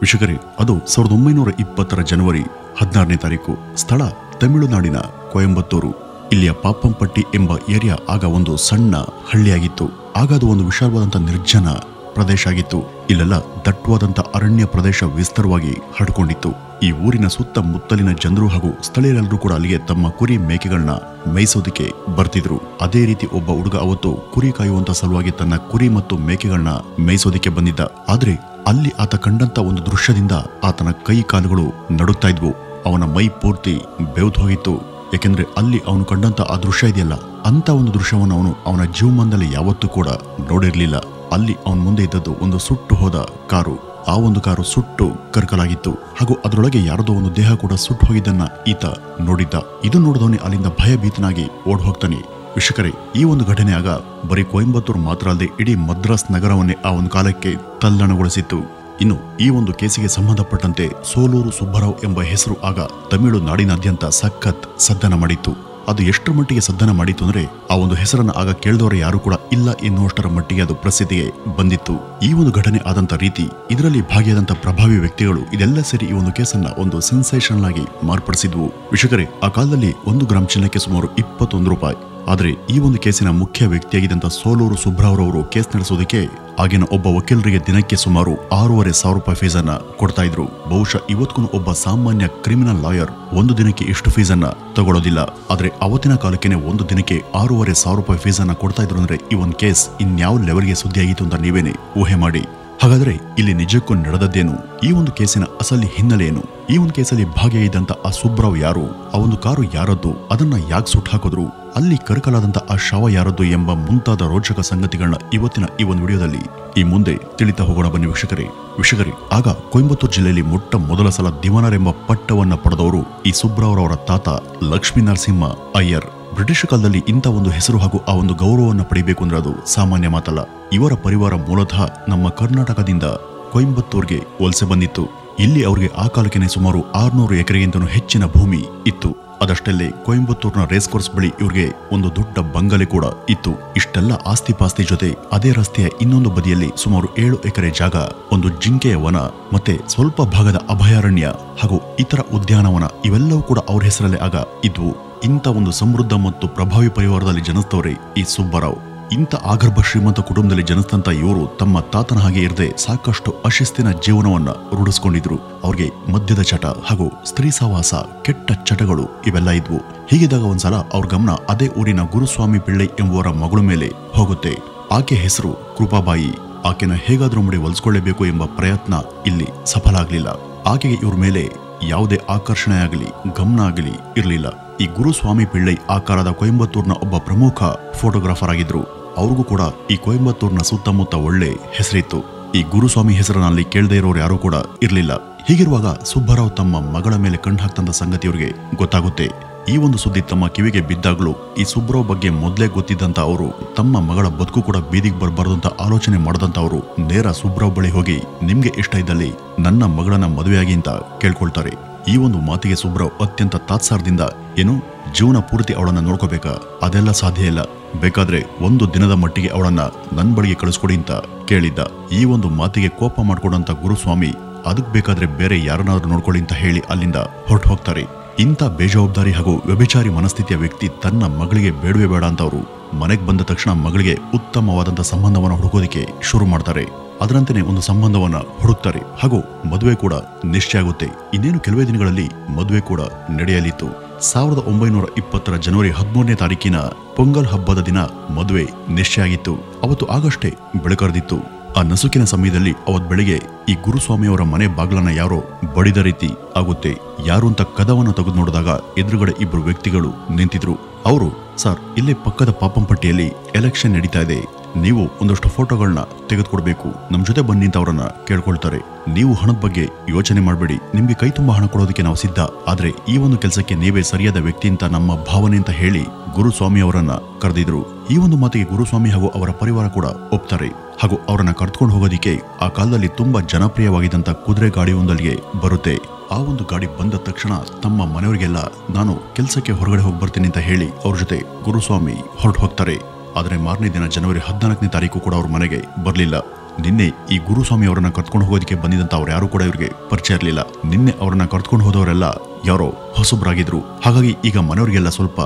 ವೀಕ್ಷಕರೇ, ಅದು 1920 ಜನವರಿ 16ನೇ ತಾರೀಕು. ಸ್ಥಳ ತಮಿಳುನಾಡಿನ ಕೊಯಂಬತ್ತೂರು. ಇಲ್ಲಿಯ ಪಾಪಂಪಟ್ಟಿ ಎಂಬ ಏರಿಯಾ ಆಗ ಒಂದು ಸಣ್ಣ ಹಳ್ಳಿಯಾಗಿತ್ತು. ಆಗ ಅದು ಒಂದು ವಿಶಾಲವಾದಂಥ ನಿರ್ಜನ ಪ್ರದೇಶ ಆಗಿತ್ತು. ಇಲ್ಲೆಲ್ಲ ದಟ್ಟವಾದಂಥ ಅರಣ್ಯ ಪ್ರದೇಶ ವಿಸ್ತಾರವಾಗಿ ಹರಡಿಕೊಂಡಿತ್ತು. ಈ ಊರಿನ ಸುತ್ತಮುತ್ತಲಿನ ಜನರು ಹಾಗೂ ಸ್ಥಳೀಯರೆಲ್ಲರೂ ಕೂಡ ಅಲ್ಲಿಗೆ ತಮ್ಮ ಕುರಿ ಮೇಕೆಗಳನ್ನ ಮೇಯಿಸೋದಕ್ಕೆ ಬರ್ತಿದ್ರು. ಅದೇ ರೀತಿ ಒಬ್ಬ ಹುಡುಗ ಅವತ್ತು ಕುರಿ ಕಾಯುವಂತ ಸಲುವಾಗಿ ತನ್ನ ಕುರಿ ಮತ್ತು ಮೇಕೆಗಳನ್ನ ಮೇಯಿಸೋದಕ್ಕೆ ಬಂದಿದ್ದ. ಆದ್ರೆ ಅಲ್ಲಿ ಆತ ಕಂಡಂತ ಒಂದು ದೃಶ್ಯದಿಂದ ಆತನ ಕೈ ಕಾಲುಗಳು ನಡುಗ್ತಾ ಇದ್ವು. ಅವನ ಮೈ ಪೂರ್ತಿ ಬೆವ್ದು ಹೋಗಿತ್ತು. ಯಾಕೆಂದ್ರೆ ಅಲ್ಲಿ ಅವನು ಕಂಡಂತ ಆ ದೃಶ್ಯ ಇದೆಯಲ್ಲ, ಅಂತ ಒಂದು ದೃಶ್ಯವನ್ನು ಅವನು ಅವನ ಜೀವಮಾನದಲ್ಲಿ ಯಾವತ್ತೂ ಕೂಡ ನೋಡಿರ್ಲಿಲ್ಲ. ಅಲ್ಲಿ ಅವನ ಮುಂದೆ ಇದ್ದದ್ದು ಒಂದು ಸುಟ್ಟು ಹೋದ ಕಾರು. ಆ ಒಂದು ಕಾರು ಸುಟ್ಟು ಕರ್ಕಲಾಗಿತ್ತು ಹಾಗೂ ಅದರೊಳಗೆ ಯಾರದೋ ಒಂದು ದೇಹ ಕೂಡ ಸುಟ್ಟು ಹೋಗಿದ್ದನ್ನ ಈತ ನೋಡಿದ್ದ. ಇದು ನೋಡಿದವನೇ ಅಲ್ಲಿಂದ ಭಯಭೀತನಾಗಿ ಓಡ್ ಹೋಗ್ತಾನೆ. ವೀಕ್ಷಕರೇ, ಈ ಒಂದು ಘಟನೆ ಆಗ ಬರೀ ಕೊಯಂಬತ್ತೂರು ಮಾತ್ರ ಅಲ್ಲದೆ ಇಡೀ ಮದ್ರಾಸ್ ನಗರವನ್ನೇ ಆ ಒಂದು ಕಾಲಕ್ಕೆ ತಲ್ಲಣಗೊಳಿಸಿತ್ತು. ಇನ್ನು ಈ ಒಂದು ಕೇಸಿಗೆ ಸಂಬಂಧಪಟ್ಟಂತೆ ಸೋಲೂರು ಸುಬ್ಬರಾವ್ ಎಂಬ ಹೆಸರು ಆಗ ತಮಿಳುನಾಡಿನಾದ್ಯಂತ ಸಖತ್ ಸದ್ದನ ಮಾಡಿತ್ತು. ಅದು ಎಷ್ಟರ ಮಟ್ಟಿಗೆ ಸದ್ದನ ಮಾಡಿತ್ತು ಅಂದ್ರೆ ಆ ಒಂದು ಹೆಸರನ್ನ ಆಗ ಕೇಳಿದವರು ಯಾರು ಕೂಡ ಇಲ್ಲ ಎನ್ನುವಷ್ಟರ ಮಟ್ಟಿಗೆ ಅದು ಪ್ರಸಿದ್ಧಿಗೆ ಬಂದಿತ್ತು. ಈ ಒಂದು ಘಟನೆ ಆದಂತ ರೀತಿ, ಇದರಲ್ಲಿ ಭಾಗಿಯಾದಂತ ಪ್ರಭಾವಿ ವ್ಯಕ್ತಿಗಳು ಇದೆಲ್ಲ ಸೇರಿ ಈ ಒಂದು ಕೇಸನ್ನ ಒಂದು ಸೆನ್ಸೇಷನಲ್ ಆಗಿ ಮಾರ್ಪಡಿಸಿದ್ವು. ವೀಕ್ಷಕರೇ, ಆ ಕಾಲದಲ್ಲಿ 1 ಗ್ರಾಂ ಚಿನ್ನಕ್ಕೆ ಸುಮಾರು 21 ರೂಪಾಯಿ. ಆದ್ರೆ ಈ ಒಂದು ಕೇಸಿನ ಮುಖ್ಯ ವ್ಯಕ್ತಿಯಾಗಿದ್ದಂತ ಸೋಲೂರು ಸುಬ್ಬರಾವ್ ಕೇಸ್ ನಡೆಸೋದಕ್ಕೆ ಆಗಿನ ಒಬ್ಬ ವಕೀಲರಿಗೆ ದಿನಕ್ಕೆ ಸುಮಾರು 6,500 ರೂಪಾಯಿ ಫೀಸನ್ನ ಕೊಡ್ತಾ ಇದ್ರು. ಬಹುಶಃ ಇವತ್ತಿಗೂ ಒಬ್ಬ ಸಾಮಾನ್ಯ ಕ್ರಿಮಿನಲ್ ಲಾಯರ್ ಒಂದು ದಿನಕ್ಕೆ ಇಷ್ಟು ಫೀಸನ್ನ ತಗೊಳ್ಳೋದಿಲ್ಲ. ಆದ್ರೆ ಅವತ್ತಿನ ಕಾಲಕ್ಕೆ ಒಂದು ದಿನಕ್ಕೆ 6,500 ರೂಪಾಯಿ ಫೀಸನ್ನ ಕೊಡ್ತಾ ಇದ್ರು ಅಂದ್ರೆ ಈ ಒಂದು ಕೇಸ್ ಇನ್ಯಾವ ಲೆವೆಲ್ಗೆ ಸುದ್ದಿಯಾಗಿತ್ತು ಅಂತ ನೀವೇನೆ ಊಹೆ ಮಾಡಿ. ಹಾಗಾದ್ರೆ ಇಲ್ಲಿ ನಿಜಕ್ಕೂ ನಡೆದದ್ದೇನು? ಈ ಒಂದು ಕೇಸಿನ ಅಸಲಿ ಹಿನ್ನೆಲೆ ಏನು? ಈ ಒಂದು ಕೇಸಲ್ಲಿ ಭಾಗಿಯಾಗಿದ್ದಂತ ಆ ಸುಬ್ರಾವ್ ಯಾರು? ಆ ಒಂದು ಕಾರು ಯಾರದ್ದು? ಅದನ್ನ ಯಾಕೆ ಸುಟ್ಟು ಹಾಕಿದ್ರು? ಅಲ್ಲಿ ಕರಕಲಾದಂತ ಆ ಶವ ಯಾರದ್ದು ಎಂಬ ಮುಂತಾದ ರೋಚಕ ಸಂಗತಿಗಳನ್ನ ಇವತ್ತಿನ ಈ ಒಂದು ವಿಡಿಯೋದಲ್ಲಿ ಈ ಮುಂದೆ ತಿಳಿತಾ ಹೋಗೋಣ ಬನ್ನಿ ವೀಕ್ಷಕರೇ. ಆಗ ಕೊಯಂಬತ್ತೂರು ಜಿಲ್ಲೆಯಲ್ಲಿ ಮೊಟ್ಟ ಮೊದಲ ಸಲ ದಿವಾನರ್ ಎಂಬ ಪಟ್ಟವನ್ನ ಪಡೆದವರು ಈ ಸುಬ್ರಾವ್ರವರ ತಾತ ಲಕ್ಷ್ಮೀ ನರಸಿಂಹ ಅಯ್ಯರ್. ಬ್ರಿಟಿಷ್ ಕಾಲದಲ್ಲಿ ಇಂಥ ಒಂದು ಹೆಸರು ಹಾಗೂ ಆ ಒಂದು ಗೌರವವನ್ನು ಪಡಿಬೇಕು ಅಂದ್ರೆ ಅದು ಸಾಮಾನ್ಯ ಮಾತಲ್ಲ. ಇವರ ಪರಿವಾರ ಮೂಲತಃ ನಮ್ಮ ಕರ್ನಾಟಕದಿಂದ ಕೊಯಂಬತ್ತೂರ್ಗೆ ವಲಸೆ ಬಂದಿತ್ತು. ಇಲ್ಲಿ ಅವರಿಗೆ ಆ ಕಾಲಕ್ಕೆ ಸುಮಾರು 600 ಎಕರೆಗಿಂತಲೂ ಹೆಚ್ಚಿನ ಭೂಮಿ ಇತ್ತು. ಅದಷ್ಟಲ್ಲೇ ಕೊಯಂಬತ್ತೂರ್ನ ರೇಸ್ ಕೋರ್ಸ್ ಬಳಿ ಇವ್ರಿಗೆ ಒಂದು ದೊಡ್ಡ ಬಂಗಲೆ ಕೂಡ ಇತ್ತು. ಇಷ್ಟೆಲ್ಲ ಆಸ್ತಿ ಪಾಸ್ತಿ ಜೊತೆ ಅದೇ ರಸ್ತೆಯ ಇನ್ನೊಂದು ಬದಿಯಲ್ಲಿ ಸುಮಾರು 7 ಎಕರೆ ಜಾಗ, ಒಂದು ಜಿಂಕೆಯ ವನ, ಮತ್ತೆ ಸ್ವಲ್ಪ ಭಾಗದ ಅಭಯಾರಣ್ಯ ಹಾಗೂ ಇತರ ಉದ್ಯಾನವನ ಇವೆಲ್ಲವೂ ಕೂಡ ಅವ್ರ ಹೆಸರಲ್ಲೇ ಆಗ ಇದ್ವು. ಇಂಥ ಒಂದು ಸಮೃದ್ಧ ಮತ್ತು ಪ್ರಭಾವಿ ಪರಿವಾರದಲ್ಲಿ ಜನಿಸಿದವರೇ ಈ ಸುಬ್ಬರಾವ್. ಇಂಥ ಆಗರ್ಭ ಶ್ರೀಮಂತ ಕುಟುಂಬದಲ್ಲಿ ಜನಿಸಿದಂತ ಇವರು ತಮ್ಮ ತಾತನ ಹಾಗೆ ಇರದೆ ಸಾಕಷ್ಟು ಅಶಿಸ್ತಿನ ಜೀವನವನ್ನ ರೂಢಿಸಿಕೊಂಡಿದ್ರು. ಅವ್ರಿಗೆ ಮದ್ಯದ ಚಟ ಹಾಗೂ ಸ್ತ್ರೀ ಸಹವಾಸ, ಕೆಟ್ಟ ಚಟಗಳು ಇವೆಲ್ಲ ಇದ್ವು. ಹೀಗಿದ್ದಾಗ ಒಂದ್ಸಲ ಅವ್ರ ಗಮನ ಅದೇ ಊರಿನ ಗುರುಸ್ವಾಮಿ ಪಿಳ್ಳೈ ಎಂಬುವರ ಮಗಳ ಮೇಲೆ ಹೋಗುತ್ತೆ. ಆಕೆ ಹೆಸರು ಕೃಪಾಬಾಯಿ. ಆಕೆನ ಹೇಗಾದ್ರೂ ಮಾಡಿ ಒಲಿಸ್ಕೊಳ್ಳೇಬೇಕು ಎಂಬ ಪ್ರಯತ್ನ ಇಲ್ಲಿ ಸಫಲ ಆಗ್ಲಿಲ್ಲ. ಆಕೆಗೆ ಇವ್ರ ಮೇಲೆ ಯಾವುದೇ ಆಕರ್ಷಣೆ ಆಗಲಿ ಗಮನ ಆಗಲಿ ಇರಲಿಲ್ಲ. ಈ ಗುರುಸ್ವಾಮಿ ಪಿಳ್ಳೈ ಆ ಕಾಲದ ಕೊಯಂಬತ್ತೂರ್ನ ಒಬ್ಬ ಪ್ರಮುಖ ಫೋಟೋಗ್ರಾಫರ್ ಆಗಿದ್ರು. ಅವ್ರಿಗೂ ಕೂಡ ಈ ಕೊಯಂಬತ್ತೂರ್ನ ಸುತ್ತಮುತ್ತ ಒಳ್ಳೆ ಹೆಸರಿತ್ತು. ಈ ಗುರುಸ್ವಾಮಿ ಹೆಸರನಲ್ಲಿ ಕೇಳದೇ ಇರೋರು ಯಾರೂ ಕೂಡ ಇರಲಿಲ್ಲ. ಹೀಗಿರುವಾಗ ಸುಬ್ಬರಾವ್ ತಮ್ಮ ಮಗಳ ಮೇಲೆ ಕಣ್ಣು ಹಾಕ್ತಂತ ಸಂಗತಿ ಅವ್ರಿಗೆ ಗೊತ್ತಾಗುತ್ತೆ. ಈ ಒಂದು ಸುದ್ದಿ ತಮ್ಮ ಕಿವಿಗೆ ಬಿದ್ದಾಗ್ಲೂ ಈ ಸುಬ್ಬರಾವ್ ಬಗ್ಗೆ ಮೊದಲೇ ಗೊತ್ತಿದ್ದಂತ ಅವರು ತಮ್ಮ ಮಗಳ ಬದುಕು ಕೂಡ ಬೀದಿಗೆ ಬರಬಾರ್ದು ಅಂತ ಆಲೋಚನೆ ಮಾಡದಂತ ಅವರು ನೇರ ಸುಬ್ಬರಾವ್ ಬಳಿ ಹೋಗಿ ನಿಮ್ಗೆ ಇಷ್ಟ ಇದ್ದಲ್ಲಿ ನನ್ನ ಮಗಳನ್ನ ಮದುವೆಯಾಗಿ ಅಂತ ಕೇಳ್ಕೊಳ್ತಾರೆ. ಈ ಒಂದು ಮಾತಿಗೆ ಸುಬ್ಬರಾವ್ ಅತ್ಯಂತ ತಾತ್ಸಾರದಿಂದ, ಏನು ಜೀವನ ಪೂರ್ತಿ ಅವಳನ್ನ ನೋಡ್ಕೋಬೇಕಾ? ಅದೆಲ್ಲ ಸಾಧ್ಯ ಇಲ್ಲ. ಬೇಕಾದ್ರೆ ಒಂದು ದಿನದ ಮಟ್ಟಿಗೆ ಅವಳನ್ನ ನನ್ ಬಳಿಗೆ ಕಳಿಸ್ಕೊಡಿ ಅಂತ ಕೇಳಿದ್ದ. ಈ ಒಂದು ಮಾತಿಗೆ ಕೋಪ ಮಾಡ್ಕೊಂಡಂತ ಗುರುಸ್ವಾಮಿ ಅದಕ್ ಬೇಕಾದ್ರೆ ಬೇರೆ ಯಾರನ್ನಾದ್ರೂ ನೋಡ್ಕೊಳ್ಳಿ ಅಂತ ಹೇಳಿ ಅಲ್ಲಿಂದ ಹೊರಟು ಹೋಗ್ತಾರೆ. ಇಂಥ ಬೇಜವಾಬ್ದಾರಿ ಹಾಗೂ ವ್ಯಭಿಚಾರಿ ಮನಸ್ಥಿತಿಯ ವ್ಯಕ್ತಿ ತನ್ನ ಮಗಳಿಗೆ ಬೇಡವೇ ಬೇಡ ಅಂತ ಅವರು ಮನೆಗೆ ಬಂದ ತಕ್ಷಣ ಮಗಳಿಗೆ ಉತ್ತಮವಾದಂತ ಸಂಬಂಧವನ್ನ ಹುಡುಕೋದಿಕ್ಕೆ ಶುರು ಮಾಡ್ತಾರೆ. ಅದರಂತೆಯೇ ಒಂದು ಸಂಬಂಧವನ್ನ ಹುಡುಕ್ತಾರೆ ಹಾಗೂ ಮದುವೆ ಕೂಡ ನಿಶ್ಚಯ ಆಗುತ್ತೆ. ಇನ್ನೇನು ಕೆಲವೇ ದಿನಗಳಲ್ಲಿ ಮದುವೆ ಕೂಡ ನಡೆಯಲಿತ್ತು. 1920 ಜನವರಿ 13ನೇ ತಾರೀಕಿನ ಪೊಂಗಲ್ ಹಬ್ಬದ ದಿನ ಮದುವೆ ನಿಶ್ಚಯ ಆಗಿತ್ತು. ಅವತ್ತು ಆಗಷ್ಟೇ ಬೆಳಕರ್ದಿತ್ತು. ಆ ನಸುಕಿನ ಸಮಯದಲ್ಲಿ ಅವತ್ ಬೆಳಿಗ್ಗೆ ಈ ಗುರುಸ್ವಾಮಿಯವರ ಮನೆ ಬಾಗ್ಲನ್ನ ಯಾರೋ ಬಡಿದ ರೀತಿ ಆಗುತ್ತೆ. ಯಾರು ಅಂತ ಕದವನ್ನ ತೆಗೆದು ನೋಡಿದಾಗ ಎದುರುಗಡೆ 2 ವ್ಯಕ್ತಿಗಳು ನಿಂತಿದ್ರು. ಅವರು, ಸರ್, ಇಲ್ಲೇ ಪಕ್ಕದ ಪಾಪಂಪಟ್ಟಿಯಲ್ಲಿ ಎಲೆಕ್ಷನ್ ನಡೀತಾ ಇದೆ, ನೀವು ಒಂದಷ್ಟು ಫೋಟೋಗಳನ್ನ ತೆಗೆದುಕೊಡ್ಬೇಕು, ನಮ್ ಜೊತೆ ಬನ್ನಿ ಅಂತ ಅವರನ್ನ ಕೇಳ್ಕೊಳ್ತಾರೆ. ನೀವು ಹಣದ ಬಗ್ಗೆ ಯೋಚನೆ ಮಾಡಬೇಡಿ, ನಿಮ್ಗೆ ಕೈ ತುಂಬಾ ಹಣ ಕೊಡೋದಕ್ಕೆ ನಾವು ಸಿದ್ಧ, ಆದ್ರೆ ಈ ಒಂದು ಕೆಲಸಕ್ಕೆ ನೀವೇ ಸರಿಯಾದ ವ್ಯಕ್ತಿ ಅಂತ ನಮ್ಮ ಭಾವನೆ ಅಂತ ಹೇಳಿ ಗುರುಸ್ವಾಮಿ ಅವರನ್ನ ಕರೆದಿದ್ರು. ಈ ಒಂದು ಮಾತಿಗೆ ಗುರುಸ್ವಾಮಿ ಹಾಗೂ ಅವರ ಪರಿವಾರ ಕೂಡ ಒಪ್ತಾರೆ ಹಾಗೂ ಅವರನ್ನ ಕರೆದುಕೊಂಡು ಹೋಗೋದಿಕ್ಕೆ ಆ ಕಾಲದಲ್ಲಿ ತುಂಬಾ ಜನಪ್ರಿಯವಾಗಿದ್ದಂತ ಕುದುರೆ ಗಾಡಿ ಒಂದಲ್ಲಿಗೆ ಬರುತ್ತೆ. ಆ ಒಂದು ಗಾಡಿ ಬಂದ ತಕ್ಷಣ ತಮ್ಮ ಮನೆಯವರಿಗೆಲ್ಲ ನಾನು ಕೆಲಸಕ್ಕೆ ಹೊರಗಡೆ ಹೋಗಿ ಬರ್ತೀನಿ ಅಂತ ಹೇಳಿ ಅವ್ರ ಜೊತೆ ಗುರುಸ್ವಾಮಿ ಹೊರಟು ಹೋಗ್ತಾರೆ. ಆದರೆ ಮಾರನೇ ದಿನ ಜನವರಿ 14ನೇ ತಾರೀಕು ಕೂಡ ಅವ್ರ ಮನೆಗೆ ಬರಲಿಲ್ಲ. ನಿನ್ನೆ ಈ ಗುರುಸ್ವಾಮಿ ಅವರನ್ನ ಕರ್ಕೊಂಡು ಹೋಗೋದಕ್ಕೆ ಬಂದಿದ್ದಂತ ಅವ್ರು ಯಾರು ಕೂಡ ಇವ್ರಿಗೆ ಪರಿಚಯ ಇರಲಿಲ್ಲ. ನಿನ್ನೆ ಅವರನ್ನ ಕರ್ಕೊಂಡು ಹೋದವರೆಲ್ಲ ಯಾರೋ ಹೊಸಬ್ರಾಗಿದ್ರು. ಹಾಗಾಗಿ ಈಗ ಮನೆಯವರಿಗೆಲ್ಲ ಸ್ವಲ್ಪ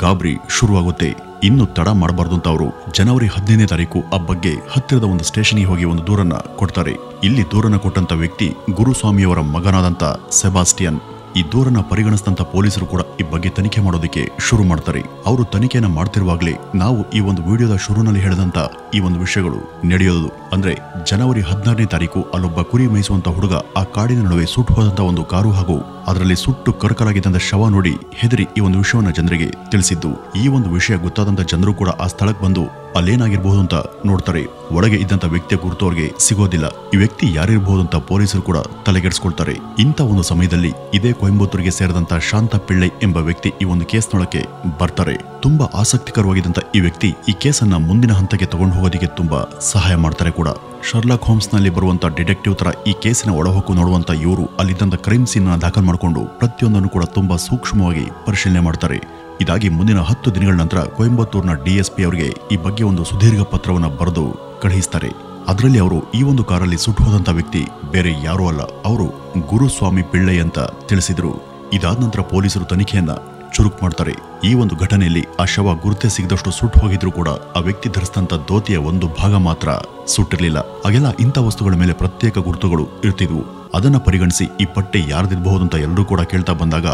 ಗಾಬರಿ ಶುರುವಾಗುತ್ತೆ. ಇನ್ನು ತಡ ಮಾಡಬಾರ್ದು ಅಂತ ಅವರು ಜನವರಿ 15ನೇ ತಾರೀಕು ಆ ಬಗ್ಗೆ ಹತ್ತಿರದ ಒಂದು ಸ್ಟೇಷನ್ಗೆ ಹೋಗಿ ಒಂದು ದೂರನ್ನ ಕೊಡ್ತಾರೆ. ಇಲ್ಲಿ ದೂರನ್ನ ಕೊಟ್ಟಂತ ವ್ಯಕ್ತಿ ಗುರುಸ್ವಾಮಿಯವರ ಮಗನಾದಂತ ಸೆಬಾಸ್ಟಿಯನ್. ಈ ದೂರನ್ನ ಪರಿಗಣಿಸಿದಂತ ಪೊಲೀಸರು ಕೂಡ ಈ ಬಗ್ಗೆ ತನಿಖೆ ಮಾಡೋದಕ್ಕೆ ಶುರು ಮಾಡ್ತಾರೆ. ಅವರು ತನಿಖೆಯನ್ನ ಮಾಡ್ತಿರುವಾಗಲೇ ನಾವು ಈ ಒಂದು ವಿಡಿಯೋದ ಶುರುನಲ್ಲಿ ಹೇಳಿದಂತ ಈ ಒಂದು ವಿಷಯಗಳು ನಡೆಯೋದು. ಅಂದ್ರೆ ಜನವರಿ 16ನೇ ತಾರೀಕು ಅಲ್ಲೊಬ್ಬ ಕುರಿ ಮೇಯಿಸುವಂತ ಹುಡುಗ ಆ ಕಾಡಿನ ನಡುವೆ ಸುಟ್ಟು ಹೋದಂತ ಒಂದು ಕಾರು ಹಾಗೂ ಅದರಲ್ಲಿ ಸುಟ್ಟು ಕರಕಲಾಗಿದ್ದಂತ ಶವ ನೋಡಿ ಹೆದರಿ ಈ ಒಂದು ವಿಷಯವನ್ನ ಜನರಿಗೆ ತಿಳಿಸಿದ್ದು. ಈ ಒಂದು ವಿಷಯ ಗೊತ್ತಾದಂತ ಜನರು ಕೂಡ ಆ ಸ್ಥಳಕ್ಕೆ ಬಂದು ಅಲ್ಲೇನಾಗಿರ್ಬಹುದು ಅಂತ ನೋಡ್ತಾರೆ. ಒಳಗೆ ಇದ್ದಂತ ವ್ಯಕ್ತಿಯ ಗುರುತು ಅವ್ರಿಗೆ ಸಿಗೋದಿಲ್ಲ. ಈ ವ್ಯಕ್ತಿ ಯಾರಿರಬಹುದು ಅಂತ ಪೊಲೀಸರು ಕೂಡ ತಲೆಗೆಡಿಸ್ಕೊಳ್ತಾರೆ. ಇಂಥ ಒಂದು ಸಮಯದಲ್ಲಿ ಇದೇ ಕೊಯಂಬತ್ತೂರಿಗೆ ಸೇರಿದಂತ ಶಾಂತ ಪಿಳ್ಳೈ ಎಂಬ ವ್ಯಕ್ತಿ ಈ ಒಂದು ಕೇಸ್ನೊಳಕ್ಕೆ ಬರ್ತಾರೆ. ತುಂಬಾ ಆಸಕ್ತಿಕರವಾಗಿದ್ದಂತ ಈ ವ್ಯಕ್ತಿ ಈ ಕೇಸನ್ನ ಮುಂದಿನ ಹಂತಕ್ಕೆ ತಗೊಂಡು ಹೋಗೋದಿಕ್ಕೆ ತುಂಬಾ ಸಹಾಯ ಮಾಡ್ತಾರೆ ಕೂಡ. ಶರ್ಲಾಕ್ ಹೋಮ್ಸ್ ನಲ್ಲಿ ಬರುವಂತ ಡಿಟೆಕ್ಟಿವ್ ತರ ಈ ಕೇಸಿನ ಒಳಹೊಕ್ಕು ನೋಡುವಂತ ಇವರು ಅಲ್ಲಿದ್ದಂತ ಕ್ರೈಮ್ ಸೀನ್ ದಾಖಲು ಮಾಡಿಕೊಂಡು ಪ್ರತಿಯೊಂದನ್ನು ಕೂಡ ತುಂಬಾ ಸೂಕ್ಷ್ಮವಾಗಿ ಪರಿಶೀಲನೆ ಮಾಡ್ತಾರೆ. ಇದಾಗಿ ಮುಂದಿನ 10 ದಿನಗಳ ನಂತರ ಕೊಯಂಬತ್ತೂರಿನ ಡಿಎಸ್ಪಿ ಅವರಿಗೆ ಈ ಬಗ್ಗೆ ಒಂದು ಸುದೀರ್ಘ ಪತ್ರವನ್ನ ಬರೆದು ಕಳುಹಿಸ್ತಾರೆ. ಅದರಲ್ಲಿ ಅವರು ಈ ಒಂದು ಕಾರಲ್ಲಿ ಸುಟ್ಟು ಹೋದಂತ ವ್ಯಕ್ತಿ ಬೇರೆ ಯಾರೂ ಅಲ್ಲ, ಅವರು ಗುರುಸ್ವಾಮಿ ಪಿಳ್ಳೈ ಅಂತ ತಿಳಿಸಿದ್ರು. ಇದಾದ ನಂತರ ಪೊಲೀಸರು ತನಿಖೆಯನ್ನ ಚುರುಕು ಮಾಡ್ತಾರೆ. ಈ ಒಂದು ಘಟನೆಯಲ್ಲಿ ಆ ಶವ ಗುರುತೇ ಸಿಗದಷ್ಟು ಸುಟ್ಟು ಹೋಗಿದ್ರು ಕೂಡ ಆ ವ್ಯಕ್ತಿ ಧರಿಸಿದಂತ ಧೋತಿಯ ಒಂದು ಭಾಗ ಮಾತ್ರ ಸುಟ್ಟಿರ್ಲಿಲ್ಲ. ಹಾಗೆಲ್ಲ ಇಂಥ ವಸ್ತುಗಳ ಮೇಲೆ ಪ್ರತ್ಯೇಕ ಗುರುತುಗಳು ಇರ್ತಿದ್ವು. ಅದನ್ನ ಪರಿಗಣಿಸಿ ಈ ಪಟ್ಟೆ ಯಾರ್ದಿರಬಹುದು ಅಂತ ಎಲ್ಲರೂ ಕೂಡ ಕೇಳ್ತಾ ಬಂದಾಗ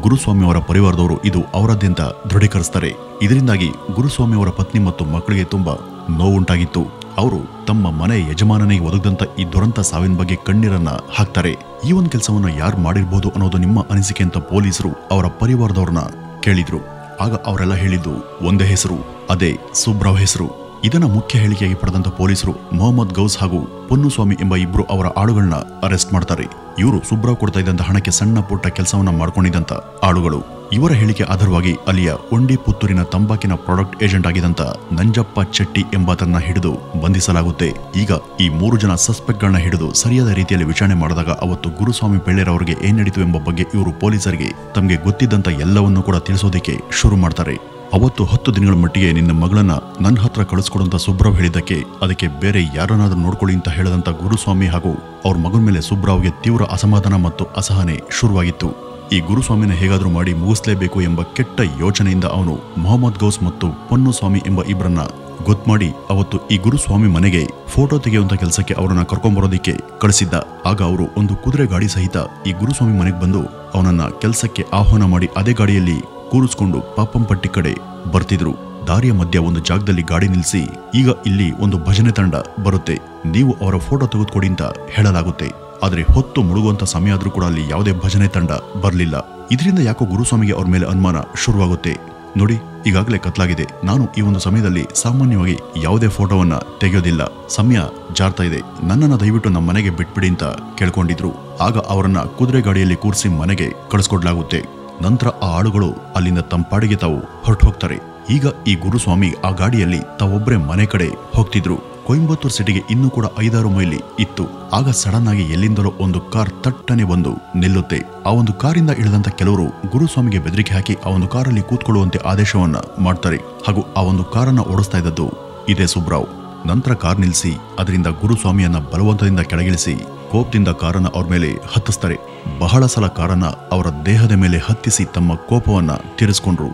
ಗುರುಸ್ವಾಮಿ ಅವರ ಪರಿವಾರದವರು ಇದು ಅವರದ್ದೇ ಅಂತ ದೃಢೀಕರಿಸ್ತಾರೆ. ಇದರಿಂದಾಗಿ ಗುರುಸ್ವಾಮಿ ಅವರ ಪತ್ನಿ ಮತ್ತು ಮಕ್ಕಳಿಗೆ ತುಂಬಾ ನೋವುಂಟಾಗಿತ್ತು. ಅವರು ತಮ್ಮ ಮನೆ ಯಜಮಾನನಿಗೆ ಒದಗದಂತ ಈ ದುರಂತ ಸಾವಿನ ಬಗ್ಗೆ ಕಣ್ಣೀರನ್ನ ಹಾಕ್ತಾರೆ. ಈ ಒಂದು ಕೆಲಸವನ್ನ ಯಾರು ಮಾಡಿರ್ಬೋದು ಅನ್ನೋದು ನಿಮ್ಮ ಅನಿಸಿಕೆ ಅಂತ ಪೊಲೀಸರು ಅವರ ಪರಿವಾರದವ್ರನ್ನ ಕೇಳಿದ್ರು. ಆಗ ಅವರೆಲ್ಲ ಹೇಳಿದ್ದು ಒಂದೇ ಹೆಸರು, ಅದೇ ಸುಬ್ರಾವ್ ಹೆಸರು. ಇದನ್ನ ಮುಖ್ಯ ಹೇಳಿಕೆಯಾಗಿ ಪಡೆದಂತ ಪೊಲೀಸರು ಮೊಹಮ್ಮದ್ ಗೌಸ್ ಹಾಗೂ ಪೊನ್ನುಸ್ವಾಮಿ ಎಂಬ ಇಬ್ರು ಅವರ ಆಳುಗಳನ್ನ ಅರೆಸ್ಟ್ ಮಾಡ್ತಾರೆ. ಇವರು ಸುಬ್ರಾವ್ ಕೊಡ್ತಾ ಇದ್ದಂತ ಹಣಕ್ಕೆ ಸಣ್ಣ ಪುಟ್ಟ ಕೆಲಸವನ್ನ ಮಾಡ್ಕೊಂಡಿದ್ದಂತ ಆಳುಗಳು. ಇವರ ಹೇಳಿಕೆ ಆಧಾರವಾಗಿ ಅಲ್ಲಿಯ ಒಂಡಿ ಪುತ್ತೂರಿನ ತಂಬಾಕಿನ ಪ್ರಾಡಕ್ಟ್ ಏಜೆಂಟ್ ಆಗಿದಂತ ನಂಜಪ್ಪ ಚೆಟ್ಟಿ ಎಂಬಾತರನ್ನ ಹಿಡಿದು ಬಂಧಿಸಲಾಗುತ್ತೆ. ಈಗ ಈ 3 ಜನ ಸಸ್ಪೆಕ್ಟ್ಗಳನ್ನ ಹಿಡಿದು ಸರಿಯಾದ ರೀತಿಯಲ್ಲಿ ವಿಚಾರಣೆ ಮಾಡಿದಾಗ ಅವತ್ತು ಗುರುಸ್ವಾಮಿ ಪಿಳ್ಳೈರವರಿಗೆ ಏನ್ ನಡೀತು ಎಂಬ ಬಗ್ಗೆ ಇವರು ಪೊಲೀಸರಿಗೆ ತಮಗೆ ಗೊತ್ತಿದ್ದಂತ ಎಲ್ಲವನ್ನೂ ಕೂಡ ತಿಳಿಸೋದಕ್ಕೆ ಶುರು ಮಾಡ್ತಾರೆ. ಅವತ್ತು 10 ದಿನಗಳ ಮಟ್ಟಿಗೆ ನಿನ್ನ ಮಗಳನ್ನ ನನ್ನ ಹತ್ರ ಕಳಿಸ್ಕೊಡುವಂತ ಸುಬ್ರಾವ್ ಹೇಳಿದ್ದಕ್ಕೆ ಅದಕ್ಕೆ ಬೇರೆ ಯಾರನ್ನಾದ್ರೂ ನೋಡ್ಕೊಳ್ಳಿ ಅಂತ ಹೇಳದಂತ ಗುರುಸ್ವಾಮಿ ಹಾಗೂ ಅವ್ರ ಮಗನ ಮೇಲೆ ಸುಬ್ರಾವ್ಗೆ ತೀವ್ರ ಅಸಮಾಧಾನ ಮತ್ತು ಅಸಹನೆ ಶುರುವಾಗಿತ್ತು. ಈ ಗುರುಸ್ವಾಮಿನ ಹೇಗಾದ್ರೂ ಮಾಡಿ ಮುಗಿಸ್ಲೇಬೇಕು ಎಂಬ ಕೆಟ್ಟ ಯೋಚನೆಯಿಂದ ಅವನು ಮೊಹಮ್ಮದ್ ಗೌಸ್ ಮತ್ತು ಪೊನ್ನುಸ್ವಾಮಿ ಎಂಬ ಇಬ್ಬರನ್ನ ಗೊತ್ತು ಅವತ್ತು ಈ ಗುರುಸ್ವಾಮಿ ಮನೆಗೆ ಫೋಟೋ ತೆಗೆಯುವಂತ ಕೆಲಸಕ್ಕೆ ಅವರನ್ನ ಕರ್ಕೊಂಡ್ಬರೋದಿಕ್ಕೆ ಕಳಿಸಿದ್ದ. ಆಗ ಅವರು ಒಂದು ಕುದುರೆ ಗಾಡಿ ಸಹಿತ ಈ ಗುರುಸ್ವಾಮಿ ಮನೆಗೆ ಬಂದು ಅವನನ್ನ ಕೆಲಸಕ್ಕೆ ಆಹ್ವಾನ ಮಾಡಿ ಅದೇ ಗಾಡಿಯಲ್ಲಿ ಕೂರಿಸ್ಕೊಂಡು ಪಾಪಂಪಟ್ಟಿ ಕಡೆ ಬರ್ತಿದ್ರು. ದಾರಿಯ ಮಧ್ಯ ಒಂದು ಜಾಗದಲ್ಲಿ ಗಾಡಿ ನಿಲ್ಲಿಸಿ, ಈಗ ಇಲ್ಲಿ ಒಂದು ಭಜನೆ ತಂಡ ಬರುತ್ತೆ, ನೀವು ಅವರ ಫೋಟೋ ತೆಗೆದುಕೊಡಿ ಅಂತ ಹೇಳಲಾಗುತ್ತೆ. ಆದ್ರೆ ಹೊತ್ತು ಮುಳುಗುವಂತ ಸಮಯ ಆದ್ರೂ ಕೂಡ ಅಲ್ಲಿ ಯಾವುದೇ ಭಜನೆ ತಂಡ ಬರ್ಲಿಲ್ಲ. ಇದರಿಂದ ಯಾಕೋ ಗುರುಸ್ವಾಮಿಗೆ ಅವ್ರ ಮೇಲೆ ಅನುಮಾನ ಶುರುವಾಗುತ್ತೆ. ನೋಡಿ, ಈಗಾಗಲೇ ಕತ್ಲಾಗಿದೆ, ನಾನು ಈ ಒಂದು ಸಮಯದಲ್ಲಿ ಸಾಮಾನ್ಯವಾಗಿ ಯಾವುದೇ ಫೋಟೋವನ್ನ ತೆಗೆಯೋದಿಲ್ಲ, ಸಮಯ ಜಾರ್ತಾ ಇದೆ, ನನ್ನನ್ನ ದಯವಿಟ್ಟು ನಮ್ಮ ಮನೆಗೆ ಬಿಟ್ಬಿಡಿ ಅಂತ ಕೇಳ್ಕೊಂಡಿದ್ರು. ಆಗ ಅವರನ್ನ ಕುದುರೆ ಗಾಡಿಯಲ್ಲಿ ಕೂರಿಸಿ ಮನೆಗೆ ಕಳಿಸ್ಕೊಡ್ಲಾಗುತ್ತೆ. ನಂತರ ಆ ಆಳುಗಳು ಅಲ್ಲಿಂದ ತಂಪಾಡಿಗೆ ತಾವು ಹೊರಟು ಹೋಗ್ತಾರೆ. ಈಗ ಈ ಗುರುಸ್ವಾಮಿ ಆ ಗಾಡಿಯಲ್ಲಿ ತಾವೊಬ್ಬರೇ ಮನೆ ಕಡೆ ಹೋಗ್ತಿದ್ರು. ಕೊಯಂಬತ್ತೂರು ಸಿಟಿಗೆ ಇನ್ನೂ ಕೂಡ 5-6 ಮೈಲಿ ಇತ್ತು. ಆಗ ಸಡನ್ ಆಗಿ ಎಲ್ಲಿಂದಲೋ ಒಂದು ಕಾರ್ ತಟ್ಟನೆ ಬಂದು ನಿಲ್ಲುತ್ತೆ. ಆ ಒಂದು ಕಾರಿಂದ ಇಳಿದಂತ ಕೆಲವರು ಗುರುಸ್ವಾಮಿಗೆ ಬೆದರಿಕೆ ಹಾಕಿ ಆ ಒಂದು ಕಾರಲ್ಲಿ ಕೂತ್ಕೊಳ್ಳುವಂತೆ ಆದೇಶವನ್ನ ಮಾಡ್ತಾರೆ. ಹಾಗೂ ಆ ಒಂದು ಕಾರನ್ನ ಓಡಿಸ್ತಾ ಇದ್ದದ್ದು ಇದೇ ಸುಬ್ರಾವ್. ನಂತರ ಕಾರ್ ನಿಲ್ಲಿಸಿ ಅದರಿಂದ ಗುರುಸ್ವಾಮಿಯನ್ನ ಬಲವಂತದಿಂದ ಕೆಳಗಿಳಿಸಿ ಕೋಪದಿಂದ ಕಾರನ್ನ ಅವ್ರ ಮೇಲೆ ಹತ್ತಿಸ್ತಾರೆ. ಬಹಳ ಸಲ ಕಾರನ್ನ ಅವರ ದೇಹದ ಮೇಲೆ ಹತ್ತಿಸಿ ತಮ್ಮ ಕೋಪವನ್ನ ತೀರಿಸ್ಕೊಂಡ್ರು.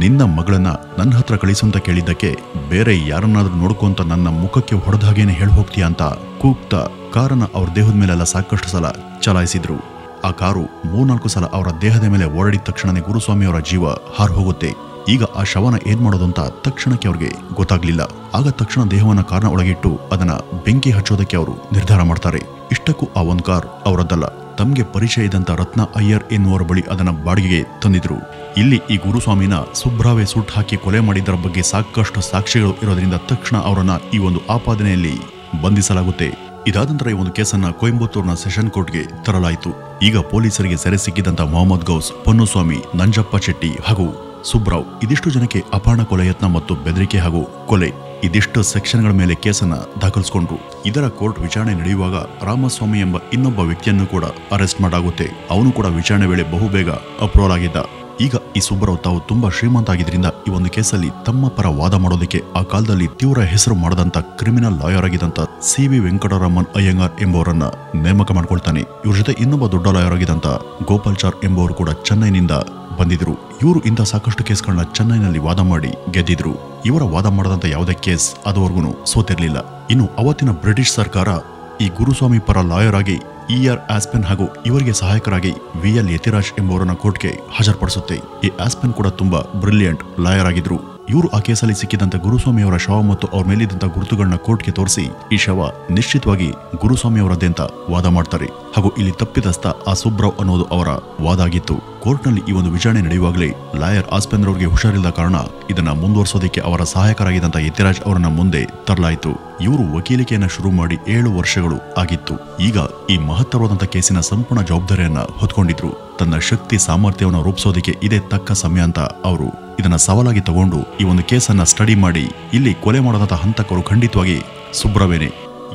ನಿನ್ನ ಮಗಳನ್ನ ನನ್ನ ಹತ್ರ ಕಳಿಸುವಂತ ಕೇಳಿದ್ದಕ್ಕೆ ಬೇರೆ ಯಾರನ್ನಾದ್ರೂ ನೋಡ್ಕೊಂತ ನನ್ನ ಮುಖಕ್ಕೆ ಹೊಡೆದ ಹಾಗೇನೆ ಹೇಳಿ ಹೋಗ್ತೀಯಾ ಅಂತ ಕೂಗ್ತಾ ಕಾರನ್ನ ಅವ್ರ ದೇಹದ ಮೇಲೆಲ್ಲ ಸಾಕಷ್ಟು ಸಲ ಚಲಾಯಿಸಿದ್ರು. ಆ ಕಾರು 3-4 ಸಲ ಅವರ ದೇಹದ ಮೇಲೆ ಓಡಾಡಿದ ತಕ್ಷಣನೇ ಗುರುಸ್ವಾಮಿ ಅವರ ಜೀವ ಹಾರು ಹೋಗುತ್ತೆ. ಈಗ ಆ ಶವನ ಏನ್ ಮಾಡೋದು ಅಂತ ತಕ್ಷಣಕ್ಕೆ ಅವ್ರಿಗೆ ಗೊತ್ತಾಗ್ಲಿಲ್ಲ. ಆಗ ತಕ್ಷಣ ದೇಹವನ್ನ ಕಾರ್ನ ಒಳಗಿಟ್ಟು ಅದನ್ನ ಬೆಂಕಿ ಹಚ್ಚೋದಕ್ಕೆ ಅವರು ನಿರ್ಧಾರ ಮಾಡ್ತಾರೆ. ಇಷ್ಟಕ್ಕೂ ಆ ಒಂದು ಕಾರ್ ಅವರದ್ದಲ್ಲ, ತಮ್ಗೆ ಪರಿಚಯ ಇದ್ದಂತ ರತ್ನ ಅಯ್ಯರ್ ಎನ್ನುವರ ಬಳಿ ಅದನ್ನ ಬಾಡಿಗೆಗೆ ತಂದಿದ್ರು. ಇಲ್ಲಿ ಈ ಗುರುಸ್ವಾಮಿನ ಸುಬ್ರಾವೆ ಸುಟ್ಟು ಹಾಕಿ ಕೊಲೆ ಮಾಡಿದ್ದರ ಬಗ್ಗೆ ಸಾಕಷ್ಟು ಸಾಕ್ಷಿಗಳು ಇರೋದ್ರಿಂದ ತಕ್ಷಣ ಅವರನ್ನ ಈ ಒಂದು ಆಪಾದನೆಯಲ್ಲಿ ಬಂಧಿಸಲಾಗುತ್ತೆ. ಇದಾದ ನಂತರ ಈ ಒಂದು ಕೇಸನ್ನ ಕೊಯಂಬತ್ತೂರಿನ ಸೆಷನ್ ಕೋರ್ಟ್ಗೆ ತರಲಾಯಿತು. ಈಗ ಪೊಲೀಸರಿಗೆ ಸೆರೆ ಸಿಕ್ಕಿದಂತ ಮೊಹಮ್ಮದ್ ಗೌಸ್, ಪೊನ್ನುಸ್ವಾಮಿ, ನಂಜಪ್ಪ ಚೆಟ್ಟಿ ಹಾಗೂ ಸುಬ್ರಾವ್ ಇದಿಷ್ಟು ಜನಕ್ಕೆ ಅಪಹರಣ, ಕೊಲೆ ಯತ್ನ ಮತ್ತು ಬೆದರಿಕೆ ಹಾಗೂ ಕೊಲೆ ಇದಿಷ್ಟು ಸೆಕ್ಷನ್ಗಳ ಮೇಲೆ ಕೇಸನ್ನ ದಾಖಲಿಸಿಕೊಂಡ್ರು. ಇದರ ಕೋರ್ಟ್ ವಿಚಾರಣೆ ನಡೆಯುವಾಗ ರಾಮಸ್ವಾಮಿ ಎಂಬ ಇನ್ನೊಬ್ಬ ವ್ಯಕ್ತಿಯನ್ನು ಕೂಡ ಅರೆಸ್ಟ್ ಮಾಡಲಾಗುತ್ತೆ. ಅವನು ಕೂಡ ವಿಚಾರಣೆ ವೇಳೆ ಬಹುಬೇಗ ಅಪ್ರೂವಲ್ ಆಗಿದ್ದ. ಈಗ ಈ ಸುಬ್ಬರಾವ್ ತಾವು ತುಂಬಾ ಶ್ರೀಮಂತ ಆಗಿದ್ರಿಂದ ಈ ಒಂದು ಕೇಸಲ್ಲಿ ತಮ್ಮ ಪರ ವಾದ ಮಾಡೋದಕ್ಕೆ ಆ ಕಾಲದಲ್ಲಿ ತೀವ್ರ ಹೆಸರು ಮಾಡದಂತ ಕ್ರಿಮಿನಲ್ ಲಾಯರ್ ಆಗಿದ್ದಂತ ಸಿ.ವಿ. ವೆಂಕಟರಾಮನ್ ಅಯ್ಯಂಗಾರ್ ಎಂಬುವರನ್ನ ನೇಮಕ ಮಾಡ್ಕೊಳ್ತಾನೆ. ಇವ್ರ ಜೊತೆ ಇನ್ನೊಬ್ಬ ದೊಡ್ಡ ಲಾಯರ್ ಆಗಿದ್ದಂತ ಗೋಪಾಲ್ಚಾರ್ ಎಂಬುವರು ಕೂಡ ಚೆನ್ನೈನಿಂದ ಬಂದಿದ್ರು. ಇವರು ಇಂಥ ಸಾಕಷ್ಟು ಕೇಸ್ಗಳನ್ನ ಚೆನ್ನೈನಲ್ಲಿ ವಾದ ಮಾಡಿ ಗೆದ್ದಿದ್ರು. ಇವರ ವಾದ ಮಾಡದಂತ ಯಾವುದೇ ಕೇಸ್ ಅದುವರೆಗೂ ಸೋತಿರ್ಲಿಲ್ಲ. ಇನ್ನು ಅವತ್ತಿನ ಬ್ರಿಟಿಷ್ ಸರ್ಕಾರ ಈ ಗುರುಸ್ವಾಮಿ ಪರ ಲಾಯರ್ ಆಗಿ ಇ.ಆರ್. ಆಸ್ಪೆನ್ ಹಾಗೂ ಇವರಿಗೆ ಸಹಾಯಕರಾಗಿ ವಿ.ಎಲ್. ಯತಿರಾಜ್ ಎಂಬುವರನ್ನ ಕೋರ್ಟ್ಗೆ ಹಾಜರುಪಡಿಸುತ್ತೆ. ಈ ಆಸ್ಪೆನ್ ಕೂಡ ತುಂಬಾ ಬ್ರಿಲಿಯಂಟ್ ಲಾಯರ್ ಆಗಿದ್ರು. ಇವರು ಆ ಕೇಸಲ್ಲಿ ಸಿಕ್ಕಿದಂತ ಗುರುಸ್ವಾಮಿ ಅವರ ಶವ ಮತ್ತು ಅವ್ರ ಮೇಲಿದ್ದಂತ ಗುರುತುಗಳನ್ನ ಕೋರ್ಟ್ಗೆ ತೋರಿಸಿ ಈ ಶವ ನಿಶ್ಚಿತವಾಗಿ ಗುರುಸ್ವಾಮಿ ಅವರದ್ದೇ ಅಂತ ವಾದ ಮಾಡ್ತಾರೆ. ಹಾಗೂ ಇಲ್ಲಿ ತಪ್ಪಿತಸ್ಥ ಆ ಸುಬ್ರಾವ್ ಅನ್ನೋದು ಅವರ ವಾದ ಆಗಿತ್ತು. ಕೋರ್ಟ್ನಲ್ಲಿ ಈ ಒಂದು ವಿಚಾರಣೆ ನಡೆಯುವಾಗಲೇ ಲಾಯರ್ ಆಸ್ಪೆನ್ ಅವರಿಗೆ ಹುಷಾರಿಲ್ಲದ ಕಾರಣ ಇದನ್ನ ಮುಂದುವರಿಸೋದಕ್ಕೆ ಅವರ ಸಹಾಯಕರಾಗಿದ್ದಂತ ಯತಿರಾಜ್ ಅವರನ್ನ ಮುಂದೆ ತರಲಾಯಿತು. ಇವರು ವಕೀಲಿಕೆಯನ್ನ ಶುರು ಮಾಡಿ 7 ವರ್ಷಗಳು ಆಗಿತ್ತು. ಈಗ ಈ ಮಹತ್ತರವಾದಂತ ಕೇಸಿನ ಸಂಪೂರ್ಣ ಜವಾಬ್ದಾರಿಯನ್ನ ಹೊತ್ಕೊಂಡಿದ್ರು. ತನ್ನ ಶಕ್ತಿ ಸಾಮರ್ಥ್ಯವನ್ನು ರೂಪಿಸೋದಕ್ಕೆ ಇದೇ ತಕ್ಕ ಸಮಯ ಅಂತ ಅವರು ಇದನ್ನ ಸವಾಲಾಗಿ ತಗೊಂಡು ಈ ಒಂದು ಕೇಸನ್ನ ಸ್ಟಡಿ ಮಾಡಿ ಇಲ್ಲಿ ಕೊಲೆ ಮಾಡದಂತ ಹಂತಕರು ಖಂಡಿತವಾಗಿ ಸುಬ್ರಾವೇನೆ.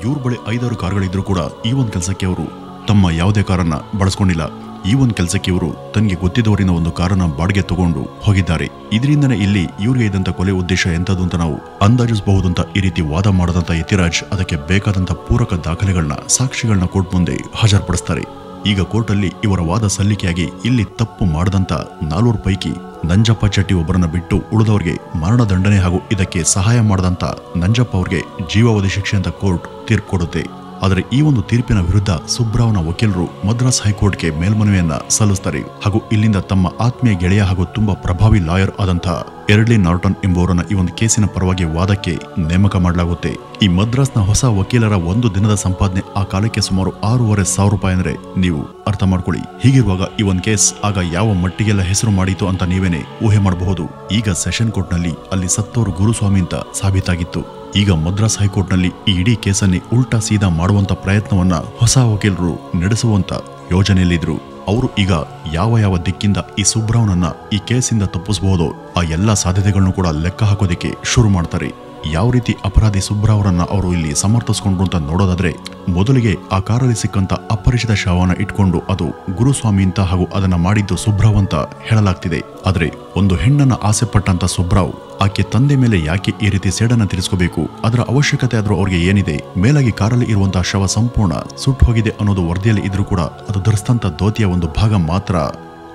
ಇವ್ರ ಬಳಿ 5-6 ಕಾರ್ಗಳಿದ್ರು ಕೂಡ ಈ ಒಂದು ಕೆಲಸಕ್ಕೆ ಅವರು ತಮ್ಮ ಯಾವುದೇ ಕಾರನ್ನ ಬಳಸ್ಕೊಂಡಿಲ್ಲ. ಈ ಒಂದು ಕೆಲಸಕ್ಕೆ ಇವರು ತನಗೆ ಗೊತ್ತಿದ್ದವರಿಂದ ಒಂದು ಕಾರನ್ನ ಬಾಡಿಗೆ ತಗೊಂಡು ಹೋಗಿದ್ದಾರೆ. ಇದರಿಂದನೇ ಇಲ್ಲಿ ಇವ್ರಿಗೆ ಇದ್ದಂತ ಕೊಲೆ ಉದ್ದೇಶ ಎಂತದ್ದು ಅಂತ ನಾವು ಅಂದಾಜಿಸಬಹುದು ಅಂತ ಈ ರೀತಿ ವಾದ ಮಾಡದಂತ ಯತಿರಾಜ್ ಅದಕ್ಕೆ ಬೇಕಾದಂತ ಪೂರಕ ದಾಖಲೆಗಳನ್ನ ಸಾಕ್ಷಿಗಳನ್ನ ಕೋರ್ಟ್ ಮುಂದೆ ಹಾಜರುಪಡಿಸ್ತಾರೆ. ಈಗ ಕೋರ್ಟಲ್ಲಿ ಇವರ ವಾದ ಸಲ್ಲಿಕೆಯಾಗಿ ಇಲ್ಲಿ ತಪ್ಪು ಮಾಡದಂತ 4 ಪೈಕಿ ನಂಜಪ್ಪ ಚೆಟ್ಟಿ ಒಬ್ಬರನ್ನ ಬಿಟ್ಟು ಉಳಿದವರಿಗೆ ಮರಣದಂಡನೆ ಹಾಗೂ ಇದಕ್ಕೆ ಸಹಾಯ ಮಾಡದಂತ ನಂಜಪ್ಪ ಅವ್ರಿಗೆ ಜೀವಾವಧಿ ಶಿಕ್ಷೆ ಅಂತ ಕೋರ್ಟ್ ತೀರ್ಪು ಕೊಡುತ್ತೆ. ಆದರೆ ಈ ಒಂದು ತೀರ್ಪಿನ ವಿರುದ್ಧ ಸುಬ್ರಾವ್ನ ವಕೀಲರು ಮದ್ರಾಸ್ ಹೈಕೋರ್ಟ್ಗೆ ಮೇಲ್ಮನವಿಯನ್ನ ಸಲ್ಲಿಸ್ತಾರೆ. ಹಾಗೂ ಇಲ್ಲಿಂದ ತಮ್ಮ ಆತ್ಮೀಯ ಗೆಳೆಯ ಹಾಗೂ ತುಂಬಾ ಪ್ರಭಾವಿ ಲಾಯರ್ ಆದಂತ ಎರ್ಡ್ಲಿ ನಾರ್ಟನ್ ಎಂಬುವರನ್ನ ಈ ಒಂದು ಕೇಸಿನ ಪರವಾಗಿ ವಾದಕ್ಕೆ ನೇಮಕ ಮಾಡಲಾಗುತ್ತೆ. ಈ ಮದ್ರಾಸ್ನ ಹೊಸ ವಕೀಲರ ಒಂದು ದಿನದ ಸಂಪಾದನೆ ಆ ಕಾಲಕ್ಕೆ ಸುಮಾರು 6,500 ರೂಪಾಯಿ ಅಂದ್ರೆ ನೀವು ಅರ್ಥ ಮಾಡ್ಕೊಳ್ಳಿ. ಹೀಗಿರುವಾಗ ಈ ಒಂದು ಕೇಸ್ ಆಗ ಯಾವ ಮಟ್ಟಿಗೆಲ್ಲ ಹೆಸರು ಮಾಡಿತು ಅಂತ ನೀವೇನೆ ಊಹೆ ಮಾಡಬಹುದು. ಈಗ ಸೆಷನ್ ಕೋರ್ಟ್ನಲ್ಲಿ ಅಲ್ಲಿ ಸತ್ತೋರು ಗುರುಸ್ವಾಮಿ ಅಂತ ಸಾಬೀತಾಗಿತ್ತು. ಈಗ ಮದ್ರಾಸ್ ಹೈಕೋರ್ಟ್ನಲ್ಲಿ ಈ ಇಡೀ ಕೇಸನ್ನೇ ಉಲ್ಟಾ ಸೀದಾ ಮಾಡುವಂತ ಪ್ರಯತ್ನವನ್ನ ಹೊಸ ವಕೀಲರು ನಡೆಸುವಂತ ಯೋಜನೆಯಲ್ಲಿದ್ರು. ಅವರು ಈಗ ಯಾವ ದಿಕ್ಕಿಂದ ಈ ಸುಬ್ರಾವ್ನನ್ನ ಈ ಕೇಸಿಂದ ತಪ್ಪಿಸಬಹುದೋ ಆ ಎಲ್ಲಾ ಸಾಧ್ಯತೆಗಳನ್ನು ಕೂಡ ಲೆಕ್ಕ ಹಾಕೋದಿಕ್ಕೆ ಶುರು ಮಾಡ್ತಾರೆ. ಯಾವ ರೀತಿ ಅಪರಾಧಿ ಸುಬ್ರಾವ್ರನ್ನ ಅವರು ಇಲ್ಲಿ ಸಮರ್ಥಿಸ್ಕೊಂಡ್ರು ಅಂತ ನೋಡೋದಾದ್ರೆ, ಮೊದಲಿಗೆ ಆ ಕಾರಲ್ಲಿ ಸಿಕ್ಕಂತ ಅಪರಿಚಿತ ಶವನ ಇಟ್ಕೊಂಡು ಅದು ಗುರುಸ್ವಾಮಿ ಅಂತ ಹಾಗೂ ಅದನ್ನ ಮಾಡಿದ್ದು ಸುಬ್ರಾವ್ ಅಂತ ಹೇಳಲಾಗ್ತಿದೆ. ಆದ್ರೆ ಒಂದು ಹೆಣ್ಣನ್ನ ಆಸೆ ಪಟ್ಟಂತ ಸುಬ್ರಾವ್ ಆಕೆ ತಂದೆ ಮೇಲೆ ಯಾಕೆ ಈ ರೀತಿ ಸೇಡನ್ನ ತೀರಿಸ್ಕೋಬೇಕು, ಅದರ ಅವಶ್ಯಕತೆ ಆದ್ರೂ ಅವ್ರಿಗೆ ಏನಿದೆ, ಮೇಲಾಗಿ ಕಾರಲ್ಲಿ ಇರುವಂತಹ ಶವ ಸಂಪೂರ್ಣ ಸುಟ್ಟು ಹೋಗಿದೆ ಅನ್ನೋದು ವರದಿಯಲ್ಲಿ ಇದ್ರೂ ಕೂಡ ಅದು ಧರಿಸಿದಂತ ಧೋತಿಯ ಒಂದು ಭಾಗ ಮಾತ್ರ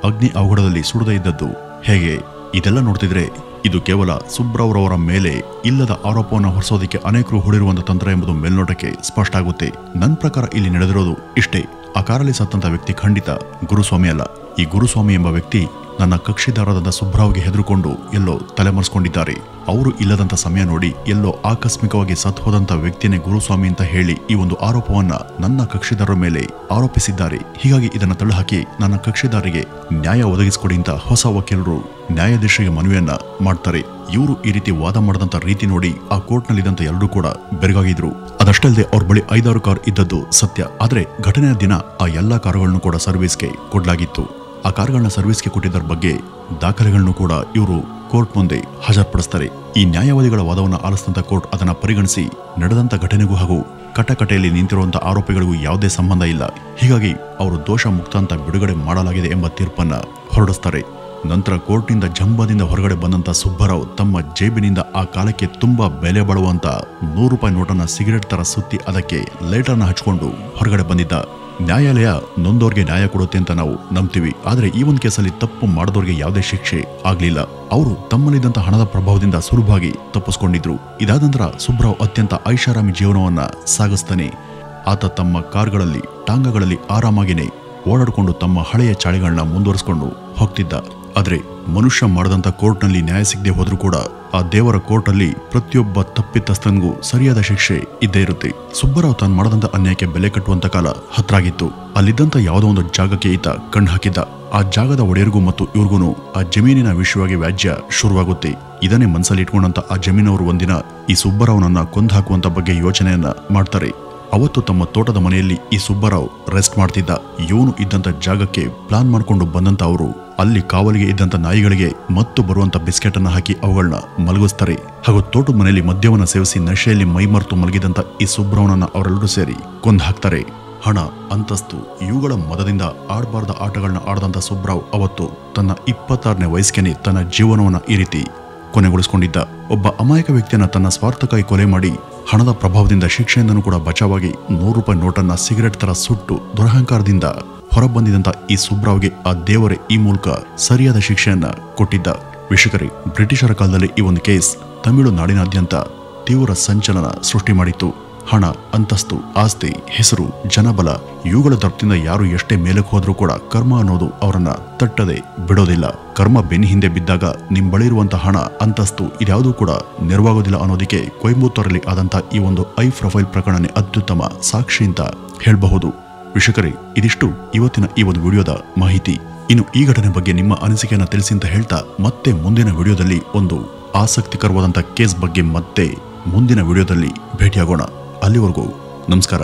ಅಗ್ನಿ ಅವಘಡದಲ್ಲಿ ಸುಡದೇ ಇದ್ದದ್ದು ಹೇಗೆ? ಇದೆಲ್ಲ ನೋಡ್ತಿದ್ರೆ ಇದು ಕೇವಲ ಸುಬ್ರಾವ್ರವರ ಮೇಲೆ ಇಲ್ಲದ ಆರೋಪವನ್ನು ಹೊರಿಸೋದಕ್ಕೆ ಅನೇಕರು ಹೂಡಿರುವಂತ ತಂತ್ರ ಎಂಬುದು ಮೇಲ್ನೋಟಕ್ಕೆ ಸ್ಪಷ್ಟ ಆಗುತ್ತೆ. ನನ್ನ ಪ್ರಕಾರ ಇಲ್ಲಿ ನಡೆದಿರೋದು ಇಷ್ಟೇ. ಆ ಕಾರಲ್ಲಿ ಸತ್ತಂತ ವ್ಯಕ್ತಿ ಖಂಡಿತ ಗುರುಸ್ವಾಮಿ ಅಲ್ಲ. ಈ ಗುರುಸ್ವಾಮಿ ಎಂಬ ವ್ಯಕ್ತಿ ನನ್ನ ಕಕ್ಷಿದಾರರಾದ ಸುಬ್ರಾವ್ಗೆ ಹೆದರುಕೊಂಡು ಎಲ್ಲೋ ತಲೆಮರೆಸ್ಕೊಂಡಿದ್ದಾರೆ. ಅವರು ಇಲ್ಲದಂತ ಸಮಯ ನೋಡಿ ಎಲ್ಲೋ ಆಕಸ್ಮಿಕವಾಗಿ ಸತ್ ಹೋದಂತ ವ್ಯಕ್ತಿನೇ ಗುರುಸ್ವಾಮಿ ಅಂತ ಹೇಳಿ ಈ ಒಂದು ಆರೋಪವನ್ನ ನನ್ನ ಕಕ್ಷಿದಾರರ ಮೇಲೆ ಆರೋಪಿಸಿದ್ದಾರೆ. ಹೀಗಾಗಿ ಇದನ್ನ ತಳ್ಳಹಾಕಿ ನನ್ನ ಕಕ್ಷಿದಾರಿಗೆ ನ್ಯಾಯ ಒದಗಿಸಿಕೊಡಿ ಅಂತ ಹೊಸ ವಕೀಲರು ನ್ಯಾಯಾಧೀಶರಿಗೆ ಮನವಿಯನ್ನ ಮಾಡ್ತಾರೆ. ಇವರು ಈ ರೀತಿ ವಾದ ಮಾಡದಂತ ರೀತಿ ನೋಡಿ ಆ ಕೋರ್ಟ್ನಲ್ಲಿದ್ದಂತ ಎಲ್ಲರೂ ಕೂಡ ಬೆರಗಾಗಿದ್ರು. ಅದಷ್ಟಲ್ಲದೆ ಅವ್ರ ಬಳಿ 5-6 ಕಾರ್ ಇದ್ದದ್ದು ಸತ್ಯ. ಆದ್ರೆ ಘಟನೆಯ ದಿನ ಆ ಎಲ್ಲಾ ಕಾರುಗಳನ್ನು ಕೂಡ ಸರ್ವಿಸ್ಗೆ ಕೊಡ್ಲಾಗಿತ್ತು. ಆ ಕಾರ್ಗಳನ್ನ ಸರ್ವಿಸ್ಗೆ ಕೊಟ್ಟಿದ್ದರ ಬಗ್ಗೆ ದಾಖಲೆಗಳನ್ನು ಕೂಡ ಇವರು ಕೋರ್ಟ್ ಮುಂದೆ ಹಾಜರುಪಡಿಸ್ತಾರೆ. ಈ ನ್ಯಾಯವಾದಿಗಳ ವಾದವನ್ನು ಆಲಿಸಿದಂತ ಕೋರ್ಟ್ ಅದನ್ನ ಪರಿಗಣಿಸಿ ನಡೆದಂತ ಘಟನೆಗೂ ಹಾಗೂ ಕಟಕಟೆಯಲ್ಲಿ ನಿಂತಿರುವಂತಹ ಆರೋಪಿಗಳಿಗೂ ಯಾವುದೇ ಸಂಬಂಧ ಇಲ್ಲ, ಹೀಗಾಗಿ ಅವರು ದೋಷ ಮುಕ್ತ ಅಂತ ಬಿಡುಗಡೆ ಮಾಡಲಾಗಿದೆ ಎಂಬ ತೀರ್ಪನ್ನ ಹೊರಡಿಸ್ತಾರೆ. ನಂತರ ಕೋರ್ಟ್ನಿಂದ ಜಂಬದಿಂದ ಹೊರಗಡೆ ಬಂದಂತ ಸುಬ್ಬರಾವ್ ತಮ್ಮ ಜೇಬಿನಿಂದ ಆ ಕಾಲಕ್ಕೆ ತುಂಬಾ ಬೆಲೆ ಬಾಳುವಂತ 100 ರೂಪಾಯಿ ನೋಟನ್ನ ಸಿಗರೆಟ್ ತರ ಸುತ್ತಿ ಅದಕ್ಕೆ ಲೈಟರ್ನ ಹಚ್ಕೊಂಡು ಹೊರಗಡೆ ಬಂದಿದ್ದ. ನ್ಯಾಯಾಲಯ ನೊಂದೋರ್ಗೆ ನ್ಯಾಯ ಕೊಡುತ್ತೆ ಅಂತ ನಾವು ನಂಬ್ತೀವಿ. ಆದ್ರೆ ಈ ಒಂದು ಕೇಸಲ್ಲಿ ತಪ್ಪು ಮಾಡಿದವ್ರಿಗೆ ಯಾವುದೇ ಶಿಕ್ಷೆ ಆಗ್ಲಿಲ್ಲ. ಅವರು ತಮ್ಮಲ್ಲಿದ್ದಂತ ಹಣದ ಪ್ರಭಾವದಿಂದ ಸುಲಭವಾಗಿ ತಪ್ಪಿಸ್ಕೊಂಡಿದ್ರು. ಇದಾದ ನಂತರ ಸುಬ್ರಾವ್ ಅತ್ಯಂತ ಐಷಾರಾಮಿ ಜೀವನವನ್ನ ಸಾಗಿಸ್ತಾನೆ. ಆತ ತಮ್ಮ ಕಾರ್ಗಳಲ್ಲಿ ಟಾಂಗಗಳಲ್ಲಿ ಆರಾಮಾಗಿನೇ ಓಡಾಡಿಕೊಂಡು ತಮ್ಮ ಹಳೆಯ ಚಾಳಿಗಳನ್ನ ಮುಂದುವರಿಸಿಕೊಂಡು ಹೋಗ್ತಿದ್ದ. ಆದ್ರೆ ಮನುಷ್ಯ ಮಾಡದಂತ ಕೋರ್ಟ್ನಲ್ಲಿ ನ್ಯಾಯ ಸಿಗದೆ ಹೋದ್ರೂ ಕೂಡ ಆ ದೇವರ ಕೋರ್ಟಲ್ಲಿ ಪ್ರತಿಯೊಬ್ಬ ತಪ್ಪಿತಸ್ಥನಿಗೂ ಸರಿಯಾದ ಶಿಕ್ಷೆ ಇದ್ದೇ ಇರುತ್ತೆ. ಸುಬ್ಬರಾವ್ ತಾನು ಮಾಡದಂತ ಅನ್ಯಾಯಕ್ಕೆ ಬೆಲೆ ಕಟ್ಟುವಂತ ಕಾಲ ಹತ್ರ ಆಗಿತ್ತು. ಅಲ್ಲಿದ್ದಂತ ಯಾವುದೋ ಒಂದು ಜಾಗಕ್ಕೆ ಈತ ಕಣ್ಣು ಹಾಕಿದ್ದ. ಆ ಜಾಗದ ಒಡೆಯರಿಗೂ ಮತ್ತು ಇವ್ರಿಗೂ ಆ ಜಮೀನಿನ ವಿಷಯವಾಗಿ ವ್ಯಾಜ್ಯ ಶುರುವಾಗುತ್ತೆ. ಇದನ್ನೇ ಮನಸ್ಸಲ್ಲಿ ಇಟ್ಕೊಂಡಂತ ಆ ಜಮೀನವರು ಒಂದಿನ ಈ ಸುಬ್ಬರಾವ್ನನ್ನ ಕೊಂದು ಹಾಕುವಂತ ಬಗ್ಗೆ ಯೋಚನೆಯನ್ನ ಮಾಡ್ತಾರೆ. ಅವತ್ತು ತಮ್ಮ ತೋಟದ ಮನೆಯಲ್ಲಿ ಈ ಸುಬ್ಬರಾವ್ ರೆಸ್ಟ್ ಮಾಡ್ತಿದ್ದ. ಇವನು ಇದ್ದಂತ ಜಾಗಕ್ಕೆ ಪ್ಲಾನ್ ಮಾಡ್ಕೊಂಡು ಬಂದಂತ ಅವರು ಅಲ್ಲಿ ಕಾವಲಿಗೆ ಇದ್ದಂತ ನಾಯಿಗಳಿಗೆ ಮತ್ತು ಬರುವಂತ ಬಿಸ್ಕೆಟ್ ಅನ್ನ ಹಾಕಿ ಅವುಗಳನ್ನ ಮಲಗಿಸ್ತಾರೆ. ಹಾಗೂ ತೋಟದ ಮನೆಯಲ್ಲಿ ಮದ್ಯವನ್ನ ಸೇವಿಸಿ ನಶೆಯಲ್ಲಿ ಮೈಮರೆತು ಮಲಗಿದಂತ ಈ ಸುಬ್ರಾವ್ನನ್ನ ಅವರೆಲ್ಲರೂ ಸೇರಿ ಕೊಂದು ಹಾಕ್ತಾರೆ. ಹಣ, ಅಂತಸ್ತು ಇವುಗಳ ಮದದಿಂದ ಆಡಬಾರ್ದ ಆಟಗಳನ್ನ ಆಡದಂತ ಸುಬ್ರಾವ್ ಅವತ್ತು ತನ್ನ 26ನೇ ವಯಸ್ಸಿಗೆ ತನ್ನ ಜೀವನವನ್ನ ಈ ರೀತಿ ಕೊನೆಗೊಳಿಸಿಕೊಂಡಿದ್ದ. ಒಬ್ಬ ಅಮಾಯಕ ವ್ಯಕ್ತಿಯನ್ನ ತನ್ನ ಸ್ವಾರ್ಥಕ್ಕಾಗಿ ಕೊಲೆ ಮಾಡಿ ಹಣದ ಪ್ರಭಾವದಿಂದ ಶಿಕ್ಷೆಯಿಂದನೂ ಕೂಡ ಬಚಾವಾಗಿ 100 ರೂಪಾಯಿ ನೋಟನ್ನ ಸಿಗರೆಟ್ ತರ ಸುಟ್ಟು ದುರಹಂಕಾರದಿಂದ ಹೊರಬಂದಿದಂತ ಈ ಸುಬ್ರಾವ್ಗೆ ಆ ದೇವರೇ ಈ ಮೂಲಕ ಸರಿಯಾದ ಶಿಕ್ಷೆಯನ್ನ ಕೊಟ್ಟಿದ್ದ. ವೀಕ್ಷಕರೇ, ಬ್ರಿಟಿಷರ ಕಾಲದಲ್ಲಿ ಈ ಒಂದು ಕೇಸ್ ತಮಿಳುನಾಡಿನಾದ್ಯಂತ ತೀವ್ರ ಸಂಚಲನ ಸೃಷ್ಟಿ ಮಾಡಿತ್ತು. ಹಣ, ಅಂತಸ್ತು, ಆಸ್ತಿ, ಹೆಸರು, ಜನಬಲ ಇವುಗಳ ದರ್ಪದಿಂದ ಯಾರು ಎಷ್ಟೇ ಮೇಲಕ್ಕೆ ಹೋದ್ರೂ ಕೂಡ ಕರ್ಮ ಅನ್ನೋದು ಅವರನ್ನ ತಟ್ಟದೆ ಬಿಡೋದಿಲ್ಲ. ಕರ್ಮ ಬೆನ್ನಿ ಹಿಂದೆ ಬಿದ್ದಾಗ ನಿಮ್ ಬಳಿ ಇರುವಂತಹ ಹಣ, ಅಂತಸ್ತು ಇದ್ಯಾವುದೂ ಕೂಡ ನೆರವಾಗೋದಿಲ್ಲ ಅನ್ನೋದಕ್ಕೆ ಕೊಯಂಬತ್ತೂರಲ್ಲಿ ಆದಂತ ಈ ಒಂದು ಐ ಪ್ರೊಫೈಲ್ ಪ್ರಕರಣನೇ ಅತ್ಯುತ್ತಮ ಸಾಕ್ಷಿ ಅಂತ ಹೇಳಬಹುದು. ವೀಕ್ಷಕರೇ, ಇದಿಷ್ಟು ಇವತ್ತಿನ ಈ ಒಂದು ವಿಡಿಯೋದ ಮಾಹಿತಿ. ಇನ್ನು ಈ ಘಟನೆ ಬಗ್ಗೆ ನಿಮ್ಮ ಅನಿಸಿಕೆಯನ್ನು ತಿಳಿಸಿ ಅಂತ ಹೇಳ್ತಾ ಮತ್ತೆ ಮುಂದಿನ ವಿಡಿಯೋದಲ್ಲಿ ಒಂದು ಆಸಕ್ತಿಕರವಾದಂಥ ಕೇಸ್ ಬಗ್ಗೆ ಮತ್ತೆ ಮುಂದಿನ ವಿಡಿಯೋದಲ್ಲಿ ಭೇಟಿಯಾಗೋಣ. ಅಲ್ಲಿವರೆಗೂ ನಮಸ್ಕಾರ.